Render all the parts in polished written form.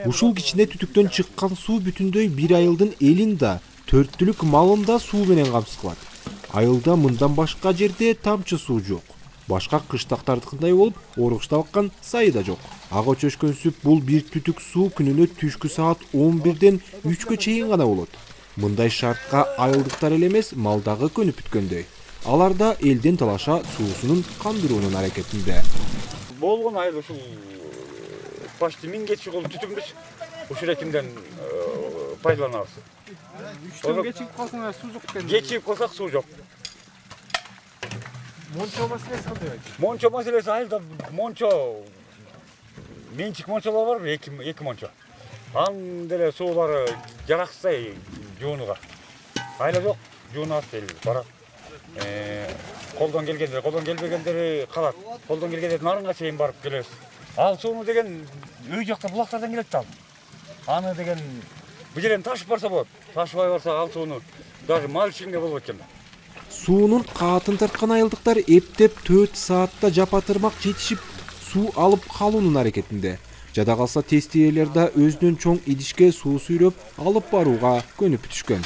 Ушул кичине түтүктөн чыккан суу бүтүндөй бир айылдын элин да, төрттүлүк малын да суу менен камсыз кылат. Айылда мындан башка жерде тамчы суу жок. Башка кыштактардыкындай болуп, орукуштап аккан сайы да жок. Ага чөшкөнсүп бул бир түтүк суу күнүнө түшкү саат 11-ден 3-кө чейин гана болот. Мындай шартка айылдыктар эле эмес, малдагы көнүп бүткөндөй. Алар да элден талаша суусунун кандыруунун аракетинде. Болгон айыл ушул почти 1000 жыл түтүкмүш. Ушул экимден пайдаланабыз. 3төн кечигип калсаңар суу жок экен. Кечигип калсак суу жок. Мончо маселеси кандай? Мончо маселеси айылда мончо менчик мончолор бар, 2 мончо. Анын деле суулары жараксай жуунуга. Айла жок, жуунат дейли барат. Колдон келгендер, колдон келбегендери калат. Колдон келгендер нарынга чейин барып келебиз. Ал сууну деген үй жакта булактардан келет да. Аны деген бу жерден ташып барса болот. Ташыбай барса ал сууну даже мал ичкенге болбойт экен. Суунун каатын тарткан айылдыктар эптеп 4 саатта жапа-тырмак жетишип суу алып калуунун аракетинде. Жада калса тестиелер да өзүнүн чоң идишке суу сүйрөп алып барууга көнүп түшкөн.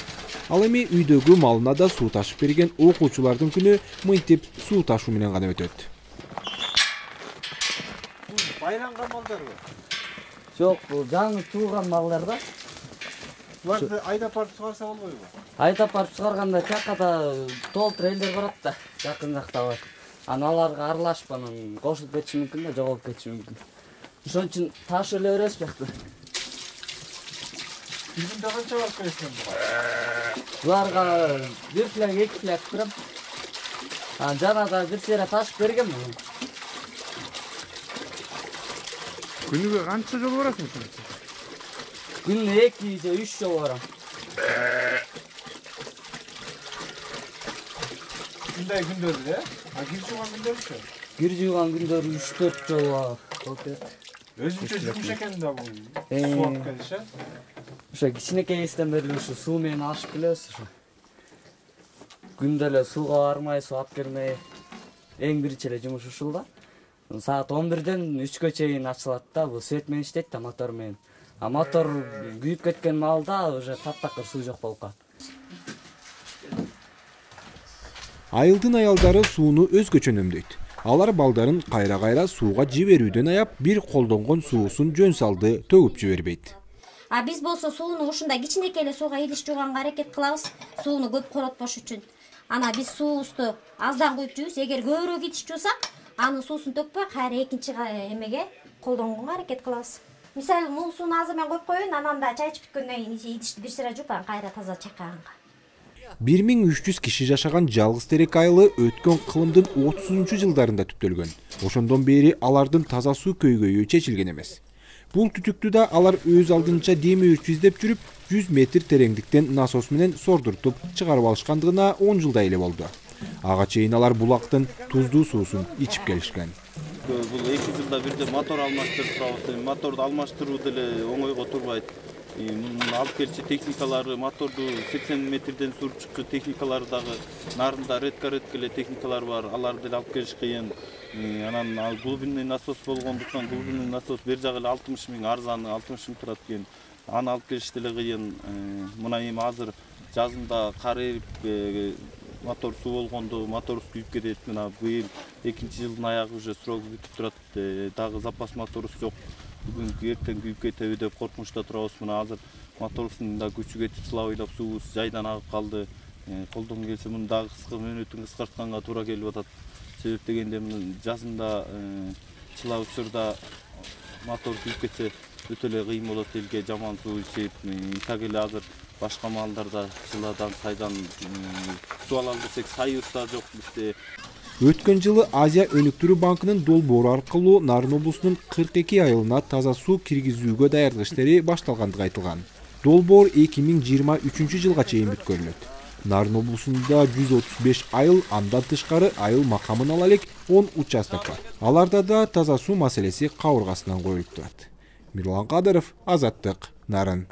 Ал эми үйдөгү малына да суу ташып берген окуучулардын күнү мынтип суу ташуу менен гана өтөт. Байланган малдарбы? Жок, бул жаңы тууган малдар да. Буларды айдап барып чыгарса болбойбу? Айдап барып чыгарганда чакада толтур элдер барат да, жакын жакта бар. Аларга аралашып анан кошулуп кетиши мүмкүн да, жоголуп кетиши мүмкүн. Ошон үчүн ташып эле беребиз биякта. Bir günde kança barып келесиң буга? Буларга 1 фляг, 2 фляг турам. Жана да бир сыйра ташып бергем. Күнүгө канча жол барасың ошончо? Күнүнө 2 же 3 жол барам. Күндөй күндөрдү, кир жууган күндөрүчү? Кир жууган күндөрү 3-4 жол болот. Өзүнчө жумуш экен да бул. Суу алып келиш, Ошо кичинекейибизден бери ушу суу менен ашып келебиз ошо. Күндө эле сууга бармай, суу алып келмей эң биринчи эле жумуш ушул да. Саат 11-ден 3-кө чейин ачылат да, бул свет менен иштейт да, мотор менен. А мотор күйүп кеткен маалда уже таптакыр суу жок болуп калат. Айылдын аялдары сууну өзгөчө үнөмдөйт. Алар балдарын кайра-кайра сууга жиберүүдөн аяп, бир колдонгон суусун жөн салды төгүп жибербейт. А биз болсо сууну ушундай кичинекей эле сууга идиш жууганга аракет кылабыз, сууну көп коротпош үчүн. Ана биз суубузду аздан куюп жуйбуз, эгер көбүрөөк идиш жуусак, анын суусун төкпөй кайра экинчи эмеге колдонгонго аракет кылабыз. Мисалы, мул сууну азыр мен коюп коеюн, анан да чай ичип бүткөндөн кийин идишти бир сыйра жууп, кайра таза чайкаганга. 1300 киши жашаган жалгыз терек айылы өткөн кылымдын 30-жылдарында түптөлгөн. Ошондон бери алардын таза суу көйгөйү чечилген эмес. Бул түтүктү да алар өз алдынча демөөрчү издеп жүрүп, 100 метр тереңдиктен насос менен сордуртуп чыгарып алышкандыгына 10 жылдай эле болду. Ага чейин алар булактын туздуу суусун ичип келишкен. Бул 2 жылда бирде мотор алмаштырып турабыз. Моторду алмаштыруу деле оңойго турбайт. Алып келчи техникалары, моторду 80 метрден суруп чыкчу техникалары дагы нарында редко эле техникалар бар. Аларды деле алып келиш кыйын. Анан глубинный насос болгондуктан глубинный насос бер жагы эле 60 миң, арзаны 60 миң турат экен. Аны алып келиш деле кыйын. Мына эми азыр жазында кар эрип мотор суу болгондо мотор күйүп кетет. Мына быйыл 2-жылдын аягы уже срок бүтүп турат. Дагы запас моторубуз жок. Бүгүн эртең күйүп кетеби деп коркунучта турабыз. Мына азыр моторубуздун да күчү кетип, слабыйлап суубуз жайдан агып калды. Колдон келсе муну дагы мөөнөтүн кыскартканга туура келип атат. Себеп дегенде жазында чыла учурда мотор күйүп кетсе өтө эле кыйын болот элге, жаман суу ичип. Так эле азыр башка маалдарда чыладан, сайдан суу алалы десек сайыбыз да жок бизде. Өткөн жылы Азия өнүктүрүү банкынын долбоору аркылуу Нарын облусунун 42 айылына таза суу киргизүүгө даярдык иштери башталгандыгы айтылган. Долбоор 2023 жылга чейин бүткөрүлөт. Нарын облусунда 135 айыл, андан тышкары айыл макамын ала элек 10 участок бар. Аларда да таза суу маселеси кабыргасынан коюлуп турат. Мирлан Кадыров, Азаттык, Нарын.